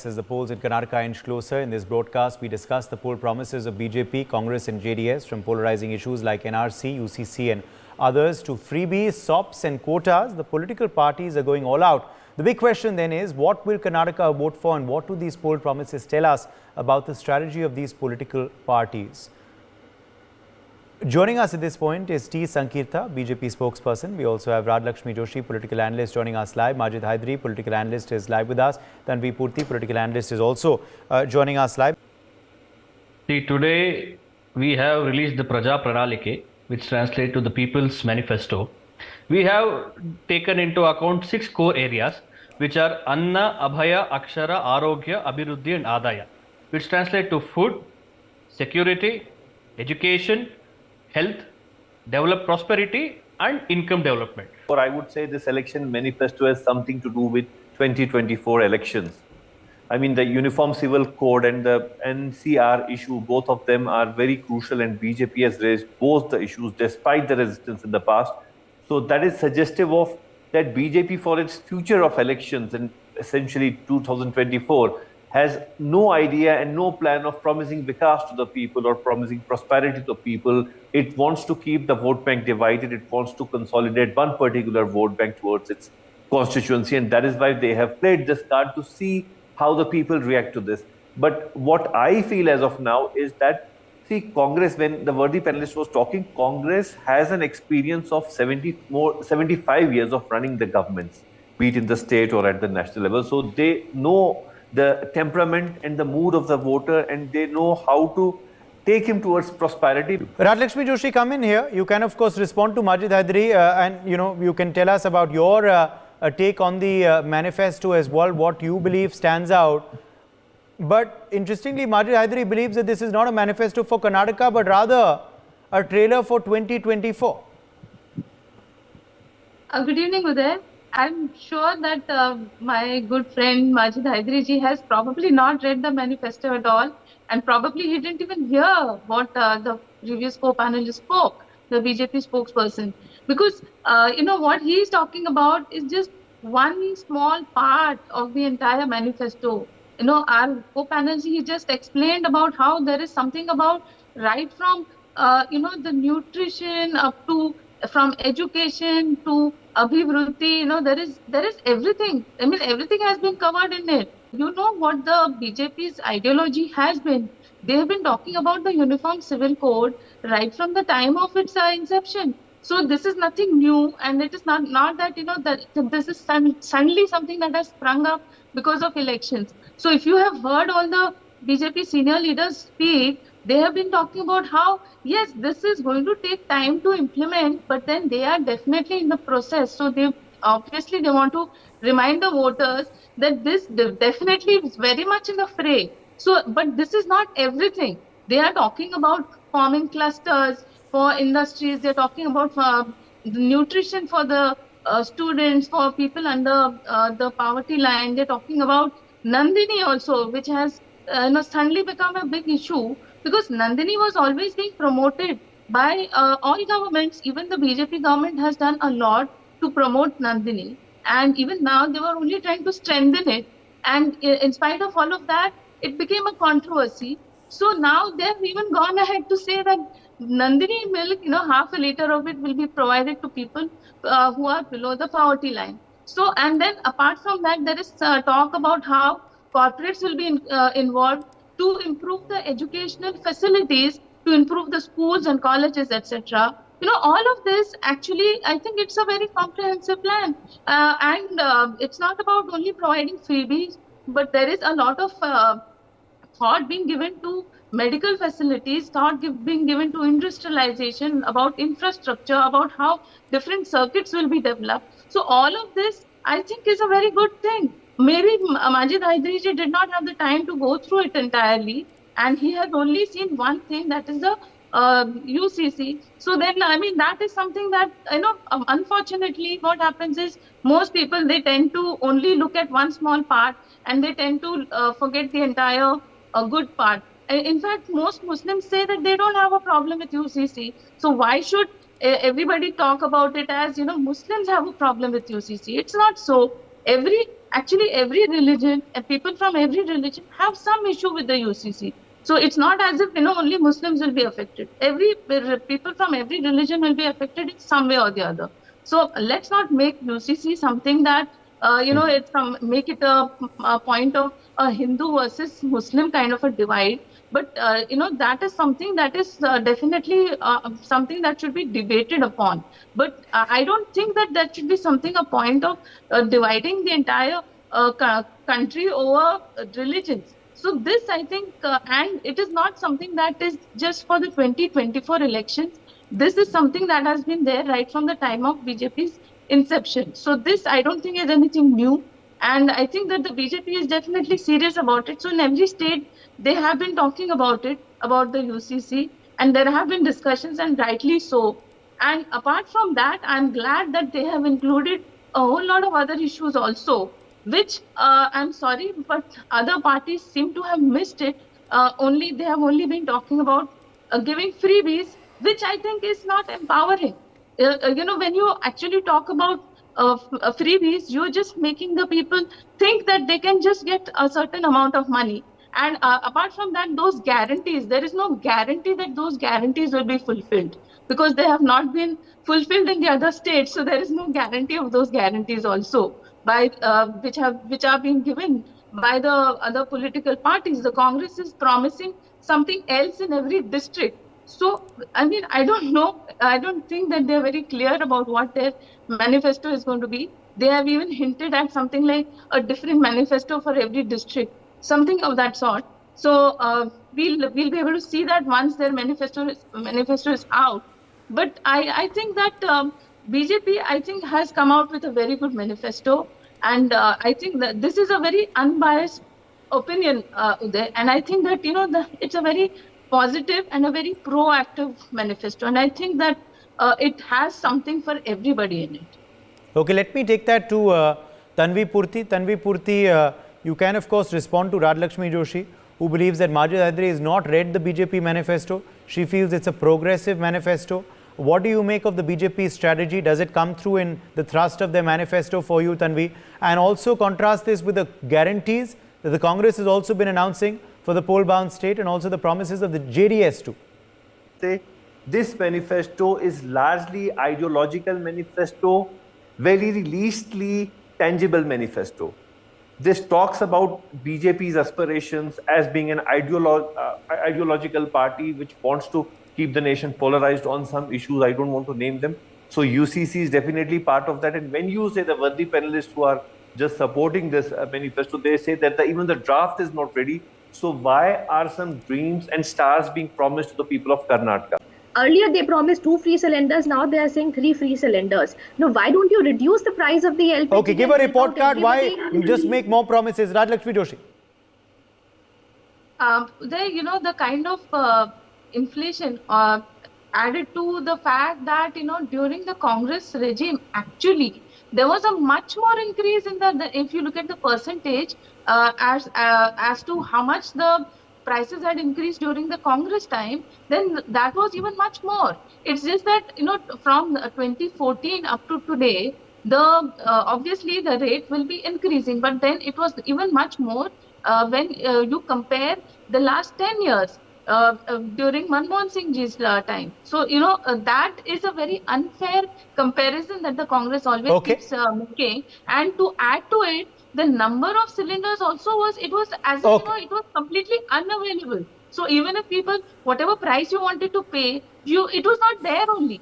As the polls in Karnataka inch closer, in this broadcast, we discuss the poll promises of BJP, Congress and JDS, from polarizing issues like NRC, UCC and others to freebies, SOPs and quotas. The political parties are going all out. The big question then is, what will Karnataka vote for and what do these poll promises tell us about the strategy of these political parties? Joining us at this point is T. Sankirtha, BJP spokesperson. We also have Rajalakshmi Joshi, political analyst, joining us live. Majid Hydari, political analyst, is live with us. Tanvi Purti, political analyst, is also joining us live. See, today we have released the Praja Pranalike, which translates to the People's Manifesto. We have taken into account 6 core areas, which are Anna, Abhaya, Akshara, Arogya, Abhiruddhi and Adaya, which translate to food, security, education, health, develop prosperity and income development. Or I would say this election manifesto has something to do with 2024 elections. I mean, the Uniform Civil Code and the NCR issue, both of them are very crucial, and BJP has raised both the issues despite the resistance in the past. So that is suggestive of that BJP, for its future of elections and essentially 2024, has no idea and no plan of promising vikas to the people or promising prosperity to the people. It wants to keep the vote bank divided. It wants to consolidate one particular vote bank towards its constituency. And that is why they have played this card, to see how the people react to this. But what I feel as of now is that, see, Congress, when the worthy panelist was talking, Congress has an experience of 75 years of running the governments, be it in the state or at the national level. So they know the temperament and the mood of the voter, and they know how to take him towards prosperity. Rajalakshmi Joshi, come in here. You can, of course, respond to Majid Hydari and, you can tell us about your take on the manifesto as well, what you believe stands out. But interestingly, Majid Hydari believes that this is not a manifesto for Karnataka, but rather a trailer for 2024. Good evening, Uday. I'm sure that my good friend Majid Hydari ji has probably not read the manifesto at all, and probably he didn't even hear what the previous co-panelist spoke, the BJP spokesperson. Because, what he is talking about is just one small part of the entire manifesto. Our co-panelist, he just explained about how there is something about right from, the nutrition up to, from education to Abhivruddhi, there is everything. I mean, everything has been covered in it. You know what the BJP's ideology has been. They have been talking about the Uniform Civil Code right from the time of its inception. So this is nothing new, and it is not that, that this is suddenly something that has sprung up because of elections. So if you have heard all the BJP senior leaders speak, they have been talking about how, yes, this is going to take time to implement, but then they are definitely in the process. So they want to remind the voters that this definitely is very much in the fray. So, but this is not everything. They are talking about forming clusters for industries. They're talking about nutrition for the students, for people under the poverty line. They're talking about Nandini also, which has suddenly become a big issue. Because Nandini was always being promoted by all governments. Even the BJP government has done a lot to promote Nandini. And even now, they were only trying to strengthen it. And in spite of all of that, it became a controversy. So now they've even gone ahead to say that Nandini milk, half a liter of it will be provided to people who are below the poverty line. So, and then apart from that, there is talk about how corporates will be involved to improve the educational facilities, to improve the schools and colleges, etc. All of this, actually, I think it's a very comprehensive plan. And it's not about only providing freebies, but there is a lot of thought being given to medical facilities, thought being given to industrialization, about infrastructure, about how different circuits will be developed. So all of this, I think, is a very good thing. Maybe Majid Hydari ji did not have the time to go through it entirely, and he has only seen one thing, that is the UCC. So then, I mean, that is something that, unfortunately, what happens is most people, they tend to only look at one small part, and they tend to forget the entire good part. In fact, most Muslims say that they don't have a problem with UCC. So why should everybody talk about it as, Muslims have a problem with UCC? It's not so. Every actually every religion, people from every religion have some issue with the UCC. So it's not as if only Muslims will be affected. Every people from every religion will be affected in some way or the other. So let's not make UCC something that it's make it a point of a Hindu versus Muslim kind of a divide. But that is something that is definitely something that should be debated upon. But I don't think that that should be something a point of dividing the entire country over religions. So this, I think, and it is not something that is just for the 2024 elections. This is something that has been there right from the time of BJP's inception. So this, I don't think, is anything new. And I think that the BJP is definitely serious about it. So in every state, they have been talking about it, about the UCC, and there have been discussions, and rightly so. And apart from that, I'm glad that they have included a whole lot of other issues also, which I'm sorry, but other parties seem to have missed it. They have only been talking about giving freebies, which I think is not empowering. When you actually talk about freebies, you're just making the people think that they can just get a certain amount of money. And apart from that, those guarantees, there is no guarantee that those guarantees will be fulfilled, because they have not been fulfilled in the other states. So there is no guarantee of those guarantees also, by which are being given by the other political parties. The Congress is promising something else in every district. So, I mean, I don't know. I don't think that they're very clear about what their manifesto is going to be. They have even hinted at something like a different manifesto for every district, something of that sort. So we'll be able to see that once their manifesto is out. But I think that BJP, I think, has come out with a very good manifesto, and I think that this is a very unbiased opinion, Uday. And I think that it's a very positive and a very proactive manifesto, and I think that it has something for everybody in it. Okay, let me take that to Tanvi Purti. Tanvi Purti, you can of course respond to Rajalakshmi Joshi, who believes that Majid Hydari has not read the BJP manifesto. She feels it's a progressive manifesto. What do you make of the BJP strategy? Does it come through in the thrust of their manifesto for you, Tanvi? And also contrast this with the guarantees that the Congress has also been announcing for the poll-bound state, and also the promises of the JDS too. This manifesto is largely ideological manifesto, very leastly tangible manifesto. This talks about BJP's aspirations as being an ideological party which wants to keep the nation polarized on some issues. I don't want to name them. So UCC is definitely part of that. And when you say the worthy panelists who are just supporting this manifesto, they say that even the draft is not ready. So why are some dreams and stars being promised to the people of Karnataka? Earlier, they promised 2 free cylinders. Now they are saying 3 free cylinders. Now, why don't you reduce the price of the LPG? Okay, give a report card. Why you just make more promises? Rajalakshmi Joshi. The kind of inflation added to the fact that, during the Congress regime, actually, there was a much more increase in if you look at the percentage as to how much the prices had increased during the Congress time, then that was even much more. It's just that, from 2014 up to today, obviously the rate will be increasing, but then it was even much more when you compare the last 10 years. During Manmohan Singh Ji's time. So, that is a very unfair comparison that the Congress always keeps making. And to add to it, the number of cylinders also was as if, it was completely unavailable. So even if people, whatever price you wanted to pay, it was not there only.